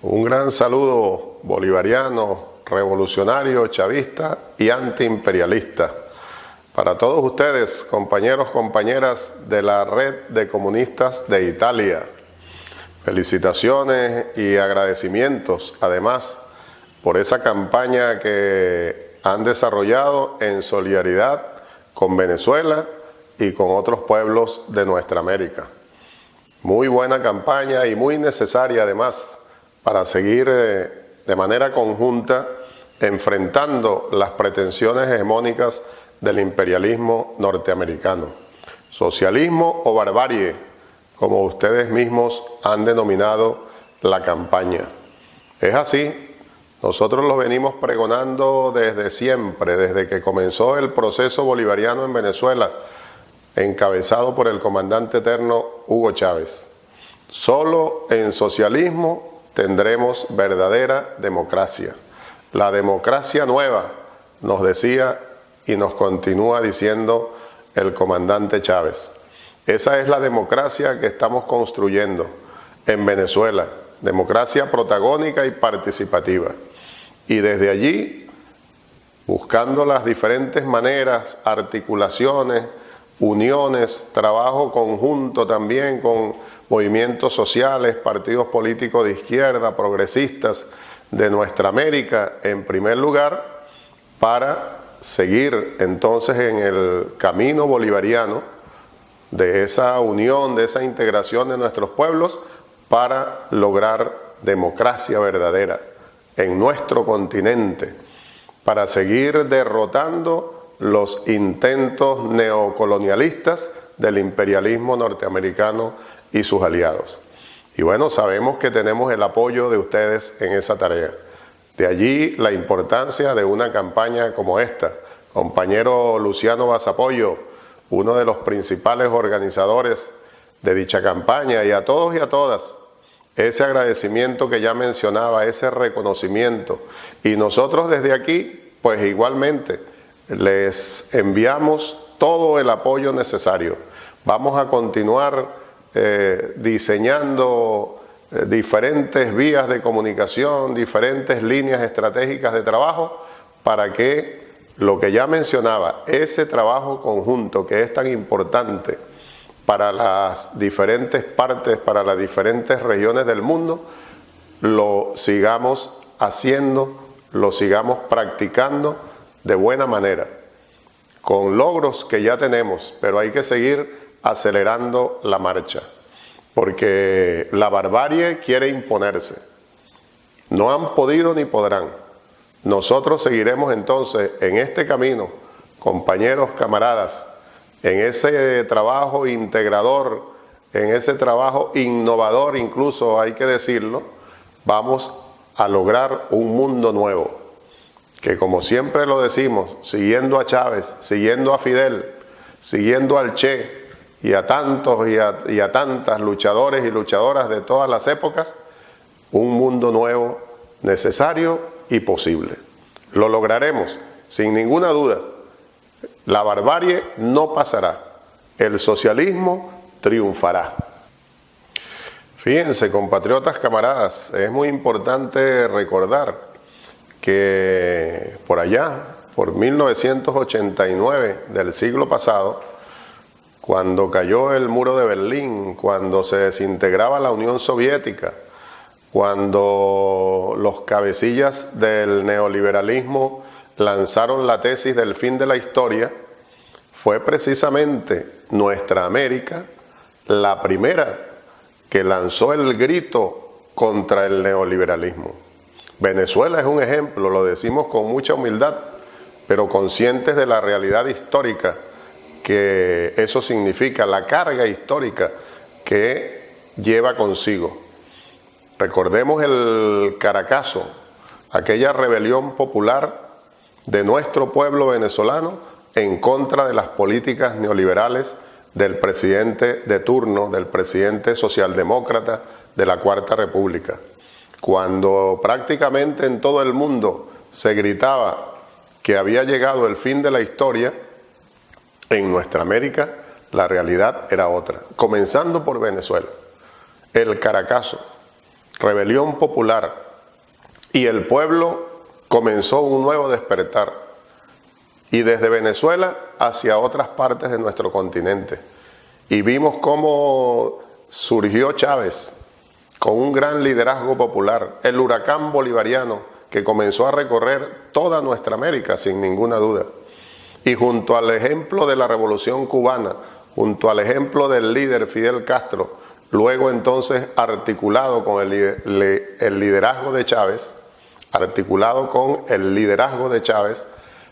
Un gran saludo bolivariano, revolucionario, chavista y antiimperialista. Para todos ustedes, compañeros, compañeras de la Red de Comunistas de Italia. Felicitaciones y agradecimientos, además, por esa campaña que han desarrollado en solidaridad con Venezuela y con otros pueblos de nuestra América. Muy buena campaña y muy necesaria, además, para seguir de manera conjunta enfrentando las pretensiones hegemónicas del imperialismo norteamericano. Socialismo o barbarie, como ustedes mismos han denominado la campaña. Es así, nosotros lo venimos pregonando desde siempre, desde que comenzó el proceso bolivariano en Venezuela, encabezado por el comandante eterno Hugo Chávez. Solo en socialismo tendremos verdadera democracia. La democracia nueva, nos decía y nos continúa diciendo el comandante Chávez. Esa es la democracia que estamos construyendo en Venezuela, democracia protagónica y participativa. Y desde allí, buscando las diferentes maneras, articulaciones, uniones, trabajo conjunto también con movimientos sociales, partidos políticos de izquierda, progresistas de nuestra América, en primer lugar, para seguir entonces en el camino bolivariano de esa unión, de esa integración de nuestros pueblos para lograr democracia verdadera en nuestro continente, para seguir derrotando los intentos neocolonialistas del imperialismo norteamericano y sus aliados. Y bueno, sabemos que tenemos el apoyo de ustedes en esa tarea. De allí la importancia de una campaña como esta. Compañero Luciano Basapoyo, uno de los principales organizadores de dicha campaña, y a todos y a todas, ese agradecimiento que ya mencionaba, ese reconocimiento. Y nosotros desde aquí, pues igualmente, les enviamos todo el apoyo necesario. Vamos a continuar diseñando diferentes vías de comunicación, diferentes líneas estratégicas de trabajo para que lo que ya mencionaba, ese trabajo conjunto que es tan importante para las diferentes partes, para las diferentes regiones del mundo, lo sigamos haciendo, lo sigamos practicando de buena manera, con logros que ya tenemos, pero hay que seguir acelerando la marcha, porque la barbarie quiere imponerse. No han podido ni podrán. Nosotros seguiremos entonces en este camino, compañeros, camaradas, en ese trabajo integrador, en ese trabajo innovador, incluso hay que decirlo, vamos a lograr un mundo nuevo, que como siempre lo decimos, siguiendo a Chávez, siguiendo a Fidel, siguiendo al Che y a tantos y a tantas luchadores y luchadoras de todas las épocas, un mundo nuevo necesario y posible. Lo lograremos, sin ninguna duda. La barbarie no pasará, el socialismo triunfará. Fíjense, compatriotas, camaradas, es muy importante recordar que por allá, por 1989 del siglo pasado, cuando cayó el muro de Berlín, cuando se desintegraba la Unión Soviética, cuando los cabecillas del neoliberalismo lanzaron la tesis del fin de la historia, fue precisamente nuestra América la primera que lanzó el grito contra el neoliberalismo. Venezuela es un ejemplo, lo decimos con mucha humildad, pero conscientes de la realidad histórica que eso significa, la carga histórica que lleva consigo. Recordemos el Caracazo, aquella rebelión popular de nuestro pueblo venezolano en contra de las políticas neoliberales del presidente de turno, del presidente socialdemócrata de la Cuarta República. Cuando prácticamente en todo el mundo se gritaba que había llegado el fin de la historia, en nuestra América la realidad era otra, comenzando por Venezuela. El Caracazo, rebelión popular, y el pueblo comenzó un nuevo despertar, y desde Venezuela hacia otras partes de nuestro continente. Y vimos cómo surgió Chávez con un gran liderazgo popular, el huracán bolivariano que comenzó a recorrer toda nuestra América sin ninguna duda. Y junto al ejemplo de la Revolución Cubana, junto al ejemplo del líder Fidel Castro, luego entonces articulado con el liderazgo de Chávez,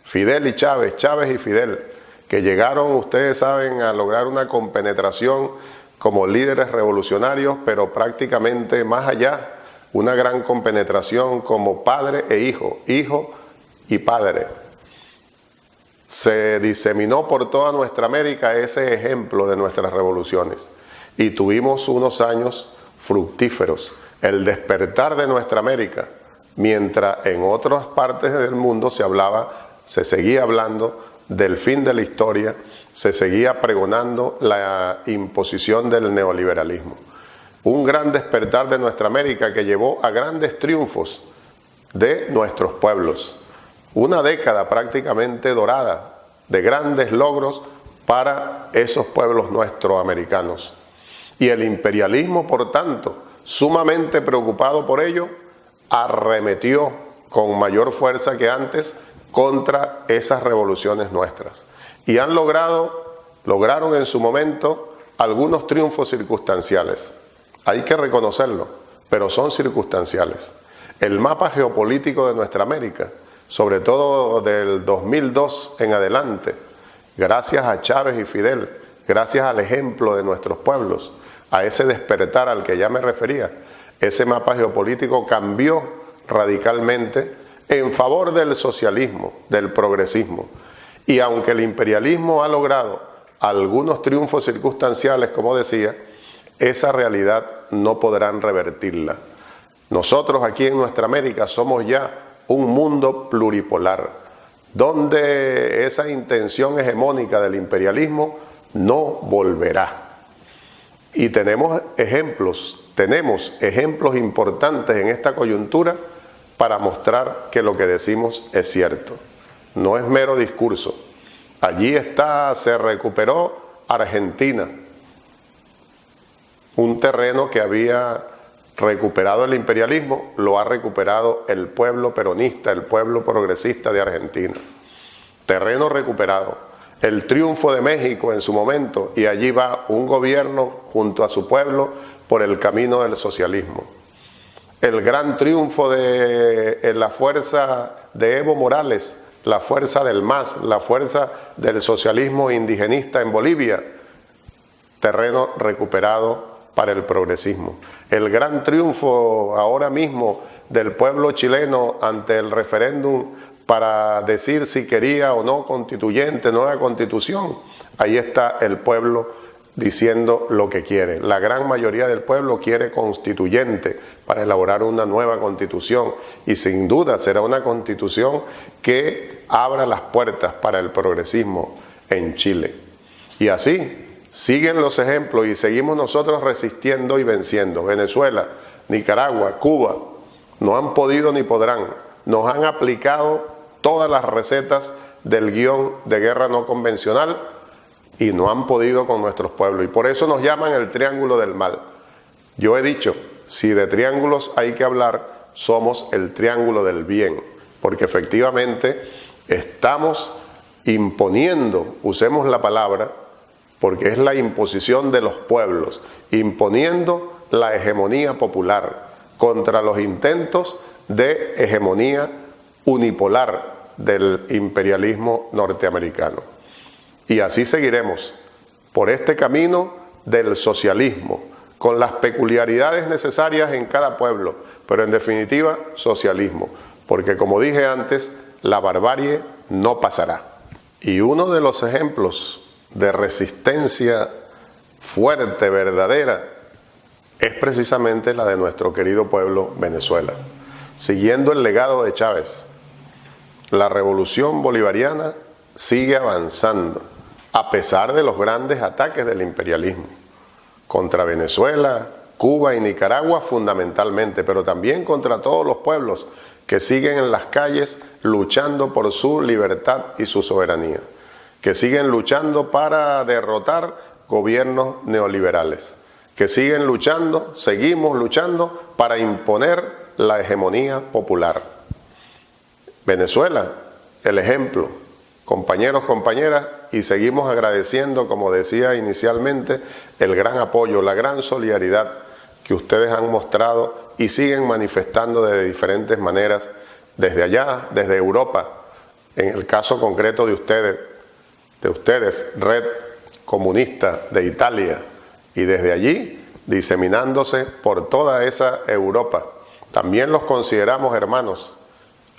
Fidel y Chávez, Chávez y Fidel, que llegaron, ustedes saben, a lograr una compenetración como líderes revolucionarios, pero prácticamente más allá, una gran compenetración como padre e hijo, hijo y padre. Se diseminó por toda nuestra América ese ejemplo de nuestras revoluciones y tuvimos unos años fructíferos, el despertar de nuestra América, mientras en otras partes del mundo se seguía hablando del fin de la historia, se seguía pregonando la imposición del neoliberalismo. Un gran despertar de nuestra América que llevó a grandes triunfos de nuestros pueblos. Una década prácticamente dorada de grandes logros para esos pueblos nuestroamericanos. Y el imperialismo, por tanto, sumamente preocupado por ello, arremetió con mayor fuerza que antes contra esas revoluciones nuestras. Y lograron en su momento algunos triunfos circunstanciales. Hay que reconocerlo, pero son circunstanciales. El mapa geopolítico de nuestra América, sobre todo del 2002 en adelante, gracias a Chávez y Fidel, gracias al ejemplo de nuestros pueblos, a ese despertar al que ya me refería, ese mapa geopolítico cambió radicalmente en favor del socialismo, del progresismo. Y aunque el imperialismo ha logrado algunos triunfos circunstanciales, como decía, esa realidad no podrán revertirla. Nosotros aquí en nuestra América somos ya un mundo pluripolar, donde esa intención hegemónica del imperialismo no volverá. Y tenemos ejemplos importantes en esta coyuntura para mostrar que lo que decimos es cierto. No es mero discurso. Allí se recuperó Argentina, un terreno que había recuperado el imperialismo, lo ha recuperado el pueblo peronista, el pueblo progresista de Argentina. Terreno recuperado. El triunfo de México en su momento, y allí va un gobierno junto a su pueblo por el camino del socialismo. El gran triunfo de la fuerza de Evo Morales, la fuerza del MAS, la fuerza del socialismo indigenista en Bolivia, terreno recuperado para el progresismo. El gran triunfo ahora mismo del pueblo chileno ante el referéndum para decir si quería o no constituyente, nueva constitución. Ahí está el pueblo diciendo lo que quiere. La gran mayoría del pueblo quiere constituyente para elaborar una nueva constitución, y sin duda será una constitución que abra las puertas para el progresismo en Chile. Y así siguen los ejemplos y seguimos nosotros resistiendo y venciendo. Venezuela, Nicaragua, Cuba no han podido ni podrán. Nos han aplicado todas las recetas del guión de guerra no convencional y no han podido con nuestros pueblos. Y por eso nos llaman el triángulo del mal. Yo he dicho, si de triángulos hay que hablar, somos el triángulo del bien, porque efectivamente estamos imponiendo, usemos la palabra, porque es la imposición de los pueblos, imponiendo la hegemonía popular contra los intentos de hegemonía unipolar del imperialismo norteamericano. Y así seguiremos por este camino del socialismo, con las peculiaridades necesarias en cada pueblo, pero en definitiva socialismo, porque como dije antes, la barbarie no pasará. Y uno de los ejemplos de resistencia fuerte, verdadera, es precisamente la de nuestro querido pueblo Venezuela. Siguiendo el legado de Chávez, la revolución bolivariana sigue avanzando, a pesar de los grandes ataques del imperialismo contra Venezuela, Cuba y Nicaragua fundamentalmente, pero también contra todos los pueblos que siguen en las calles luchando por su libertad y su soberanía, que siguen luchando para derrotar gobiernos neoliberales, que siguen luchando, seguimos luchando para imponer la hegemonía popular. Venezuela, el ejemplo, compañeros, compañeras, y seguimos agradeciendo, como decía inicialmente, el gran apoyo, la gran solidaridad que ustedes han mostrado y siguen manifestando de diferentes maneras desde allá, desde Europa, en el caso concreto de ustedes, Red Comunista de Italia, y desde allí diseminándose por toda esa Europa. También los consideramos hermanos,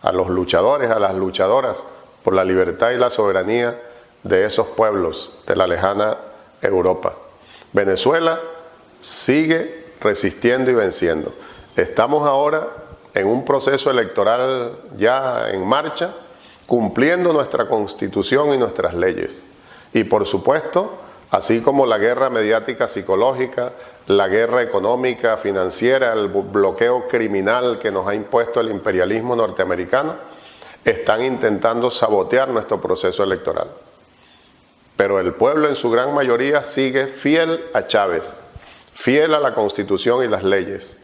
a los luchadores, a las luchadoras por la libertad y la soberanía de esos pueblos de la lejana Europa. Venezuela sigue resistiendo y venciendo. Estamos ahora en un proceso electoral ya en marcha, cumpliendo nuestra Constitución y nuestras leyes. Y por supuesto, así como la guerra mediática psicológica, la guerra económica, financiera, el bloqueo criminal que nos ha impuesto el imperialismo norteamericano, están intentando sabotear nuestro proceso electoral. Pero el pueblo en su gran mayoría sigue fiel a Chávez, fiel a la Constitución y las leyes.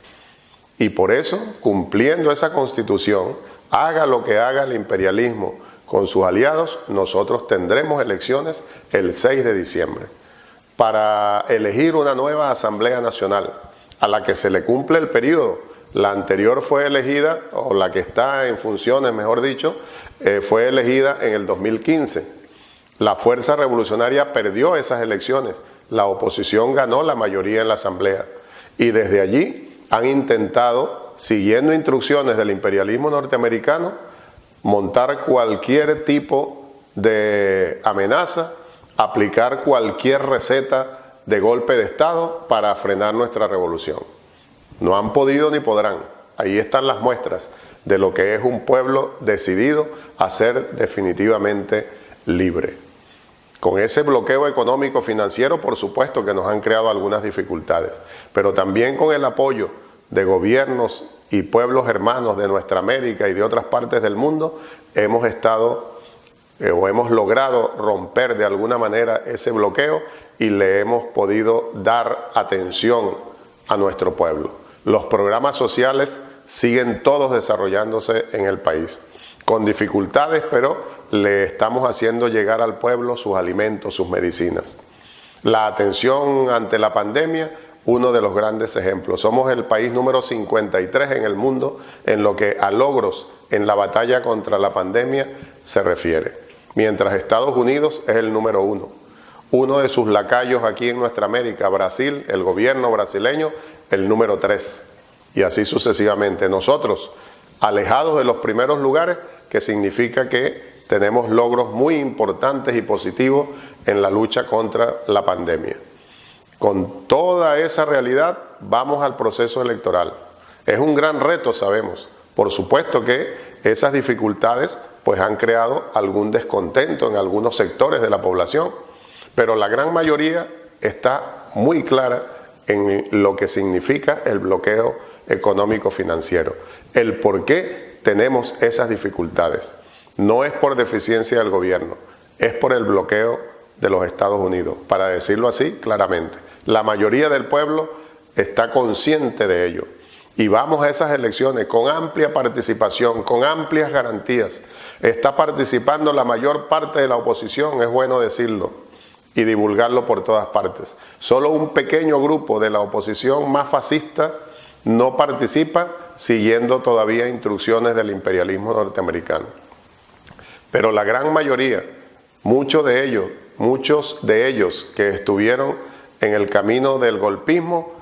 Y por eso, cumpliendo esa Constitución, haga lo que haga el imperialismo con sus aliados, nosotros tendremos elecciones el 6 de diciembre para elegir una nueva Asamblea Nacional a la que se le cumple el periodo. La anterior fue elegida, o la que está en funciones, mejor dicho, fue elegida en el 2015. La Fuerza Revolucionaria perdió esas elecciones. La oposición ganó la mayoría en la Asamblea. Y desde allí han intentado, siguiendo instrucciones del imperialismo norteamericano, montar cualquier tipo de amenaza, aplicar cualquier receta de golpe de Estado para frenar nuestra revolución. No han podido ni podrán. Ahí están las muestras de lo que es un pueblo decidido a ser definitivamente libre. Con ese bloqueo económico financiero, por supuesto que nos han creado algunas dificultades, pero también con el apoyo de gobiernos y pueblos hermanos de nuestra América y de otras partes del mundo, hemos logrado romper de alguna manera ese bloqueo y le hemos podido dar atención a nuestro pueblo. Los programas sociales siguen todos desarrollándose en el país, con dificultades, pero le estamos haciendo llegar al pueblo sus alimentos, sus medicinas. La atención ante la pandemia, uno de los grandes ejemplos. Somos el país número 53 en el mundo en lo que a logros en la batalla contra la pandemia se refiere, mientras Estados Unidos es el número 1. Uno de sus lacayos aquí en nuestra América, Brasil, el gobierno brasileño, el número 3, y así sucesivamente. Nosotros, alejados de los primeros lugares, que significa que tenemos logros muy importantes y positivos en la lucha contra la pandemia. Con toda esa realidad, vamos al proceso electoral. Es un gran reto, sabemos. Por supuesto que esas dificultades pues han creado algún descontento en algunos sectores de la población, pero la gran mayoría está muy clara en lo que significa el bloqueo económico financiero, el por qué tenemos esas dificultades. No es por deficiencia del gobierno, es por el bloqueo de los Estados Unidos, para decirlo así claramente. La mayoría del pueblo está consciente de ello y vamos a esas elecciones con amplia participación, con amplias garantías. Está participando la mayor parte de la oposición, es bueno decirlo, y divulgarlo por todas partes. Solo un pequeño grupo de la oposición más fascista no participa, siguiendo todavía instrucciones del imperialismo norteamericano. Pero la gran mayoría, muchos de ellos que estuvieron en el camino del golpismo,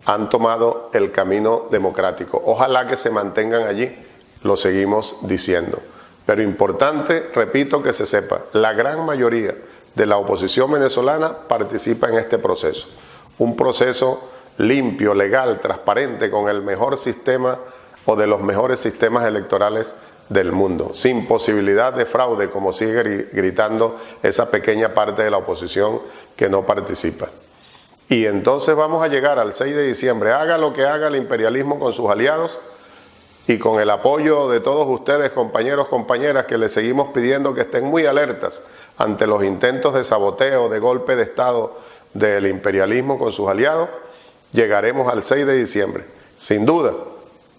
han tomado el camino democrático. Ojalá que se mantengan allí, lo seguimos diciendo. Pero importante, repito, que se sepa, la gran mayoría de la oposición venezolana participa en este proceso. Un proceso limpio, legal, transparente, con el mejor sistema o de los mejores sistemas electorales del mundo, sin posibilidad de fraude, como sigue gritando esa pequeña parte de la oposición que no participa. Y entonces vamos a llegar al 6 de diciembre, haga lo que haga el imperialismo con sus aliados y con el apoyo de todos ustedes, compañeros, compañeras, que les seguimos pidiendo que estén muy alertas ante los intentos de saboteo, de golpe de Estado del imperialismo con sus aliados, llegaremos al 6 de diciembre. Sin duda,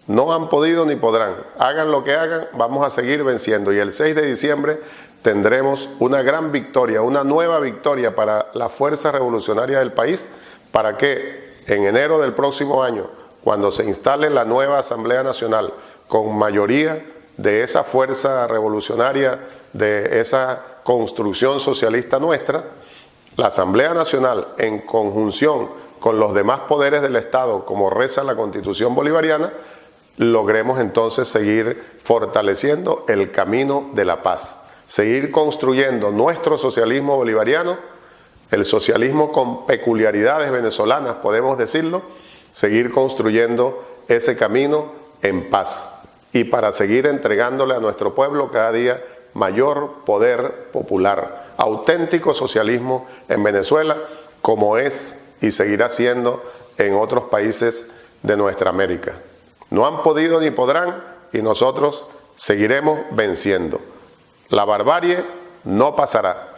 no han podido ni podrán. Hagan lo que hagan, vamos a seguir venciendo. Y el 6 de diciembre tendremos una gran victoria, una nueva victoria para la fuerza revolucionaria del país, para que en enero del próximo año, cuando se instale la nueva Asamblea Nacional, con mayoría de esa fuerza revolucionaria, de esa construcción socialista nuestra, la Asamblea Nacional, en conjunción con los demás poderes del Estado, como reza la Constitución bolivariana, logremos entonces seguir fortaleciendo el camino de la paz, seguir construyendo nuestro socialismo bolivariano, el socialismo con peculiaridades venezolanas, podemos decirlo, seguir construyendo ese camino en paz y para seguir entregándole a nuestro pueblo cada día mayor poder popular, auténtico socialismo en Venezuela, como es y seguirá siendo en otros países de nuestra América. No han podido ni podrán y nosotros seguiremos venciendo. La barbarie no pasará.